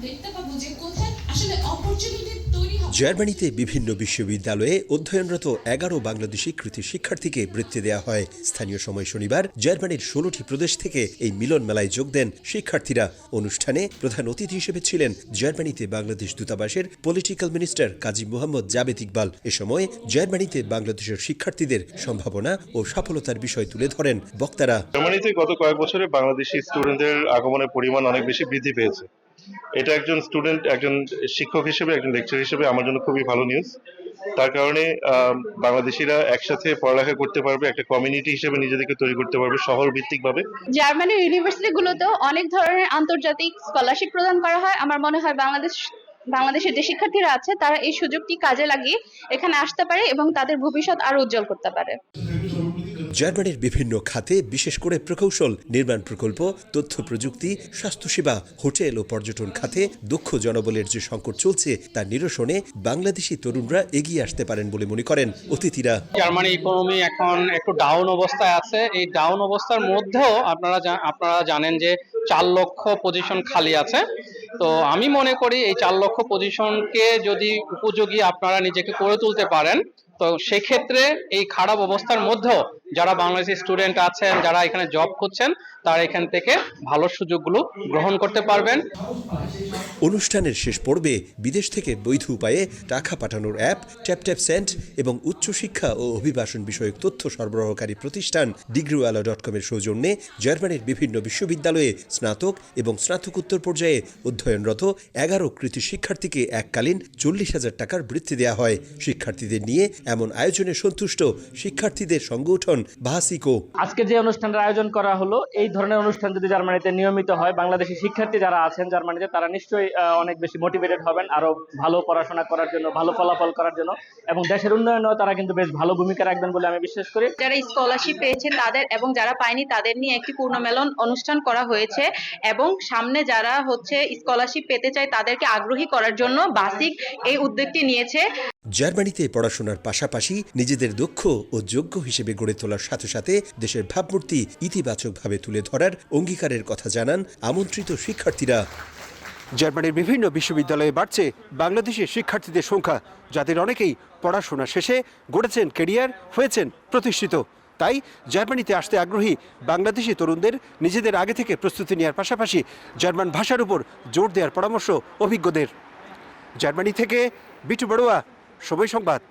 দেখতে পাবো যে কোথায় আসলে অপরচুনিটি তৈরি হবে। জার্মানিতে বিভিন্ন বিশ্ববিদ্যালয়ে অধ্যয়নরত 11 বাংলাদেশি কৃতি শিক্ষার্থীকে বৃত্তি দেওয়া হয়। স্থানীয় সময় শনিবার জার্মানির 16টি প্রদেশ থেকে এই মিলন মেলায় যোগ দেন শিক্ষার্থীরা। অনুষ্ঠানে প্রধান অতিথি হিসেবে ছিলেন জার্মানিতে বাংলাদেশ দূতাবাসের পলিটিক্যাল মিনিস্টার কাজী মোহাম্মদ জাবেদ ইকবাল। এ সময় জার্মানিতে বাংলাদেশের শিক্ষার্থীদের সম্ভাবনা ও সফলতার বিষয় তুলে ধরেন বক্তারা। জার্মানিতে গত কয়েক বছরে বাংলাদেশি স্টুডেন্টদের আগমনের পরিমাণ অনেক বেশি বৃদ্ধি পেয়েছে। এটা একজন স্টুডেন্ট, একজন শিক্ষক হিসেবে, একজন লেকচার হিসেবে আমার জন্য খুবই ভালো নিউজ। তার কারণে বাংলাদেশিরা একসাথে পড়ালেখা করতে পারবে, একটা কমিউনিটি হিসেবে নিজেদেরকে তৈরি করতে পারবে শহর ভিত্তিক ভাবে। জার্মানির ইউনিভার্সিটিগুলোতেও অনেক ধরনের আন্তর্জাতিক স্কলারশিপ প্রদান করা হয়। আমার মনে হয় বাংলাদেশের যে শিক্ষার্থীরা আছে তারা এই সুযোগটি কাজে লাগিয়ে এখানে আসতে পারে এবং তাদের ভবিষ্যৎ আরো উজ্জ্বল করতে পারে। জার্মানির বিভিন্ন খাতে, বিশেষ করে প্রকৌশল, নির্মাণ প্রকল্প, তথ্য প্রযুক্তি, স্বাস্থ্যসেবা, হোটেল ও পর্যটন খাতে দক্ষ জনবলের যে সংকট চলছে তার নিরসনে বাংলাদেশি তরুণরা এগিয়ে আসতে পারেন বলে মনে করেন অতিথিরা। জার্মানি ইকোনমি এখন একটু ডাউন অবস্থায় আছে। এই ডাউন অবস্থার মধ্যেও আপনারা জানেন যে 4 লক্ষ পজিশন খালি আছে। তো আমি মনে করি এই 4 লক্ষ পজিশনকে যদি উপযোগী আপনারা নিজেকে করে তুলতে পারেন, তো সেক্ষেত্রে এই খারাপ অবস্থার মধ্যেও যারা বাংলাদেশি স্টুডেন্ট আছেন, যারা এখানে জব করছেন, তারা এখান থেকে ভালো সুযোগগুলো গ্রহণ করতে পারবেন। অনুষ্ঠানের শেষ পর্বে বিদেশ থেকে বৈধ উপায়ে টাকা পাঠানোর অ্যাপ ট্যাপ সেন্ড এবং উচ্চশিক্ষা ও অভিবাসন বিষয়ক তথ্য সরবরাহকারী প্রতিষ্ঠান ডিগ্রিওয়ালা.com এর সৌজন্যে জার্মানির বিভিন্ন বিশ্ববিদ্যালয়ে স্নাতক এবং স্নাতকোত্তর পর্যায়ে অধ্যয়নরত 11 কৃতি শিক্ষার্থীকে এককালীন 40,000 টাকার বৃত্তি দেওয়া হয়। শিক্ষার্থীদের নিয়ে এমন আয়োজনে সন্তুষ্ট শিক্ষার্থীদের সংগঠন ভাসিকো। আজকে যে অনুষ্ঠানের আয়োজন করা হলো, এই ধরনের অনুষ্ঠান যদি জার্মানিতে নিয়মিত হয়, বাংলাদেশি শিক্ষার্থী যারা আছেন জার্মানিতে তারা নিশ্চয়ই অনেক বেশি মোটিভেটেড হবেন আরো ভালো পড়াশোনা করার জন্য, ভালো ফলাফল করার জন্য, এবং দেশের উন্নয়নেও তারা কিন্তু বেশ ভালো ভূমিকা রাখবেন বলে আমি বিশ্বাস করি। যারা স্কলারশিপ পেয়েছে তাদের এবং যারা পায়নি তাদের নিয়ে একটি পূর্ণমেলন অনুষ্ঠান করা হয়েছে এবং সামনে যারা স্কলারশিপ পেতে চায় তাদেরকে আগ্রহী করার জন্য বাসিক এই উদ্যোগটি নিয়েছে। জার্মানিতে পড়াশোনার পাশাপাশি নিজেদের দক্ষ ও যোগ্য হিসেবে গড়ে তোলার সাথে সাথে দেশের ভাবমূর্তি ইতিবাচকভাবে তুলে ধরার অঙ্গীকারের কথা জানান আমন্ত্রিত শিক্ষার্থীরা। জার্মানির বিভিন্ন বিশ্ববিদ্যালয়ে বাড়ছে বাংলাদেশের শিক্ষার্থীদের সংখ্যা, যাদের অনেকেই পড়াশোনা শেষে গড়েছেন ক্যারিয়ার, হয়েছেন প্রতিষ্ঠিত। তাই জার্মানিতে আসতে আগ্রহী বাংলাদেশি তরুণদের নিজেদের আগে থেকে প্রস্তুতি নেওয়ার পাশাপাশি জার্মান ভাষার উপর জোর দেওয়ার পরামর্শ অভিজ্ঞদের। জার্মানি থেকে বিটু বড়ুয়া, সময় সংবাদ।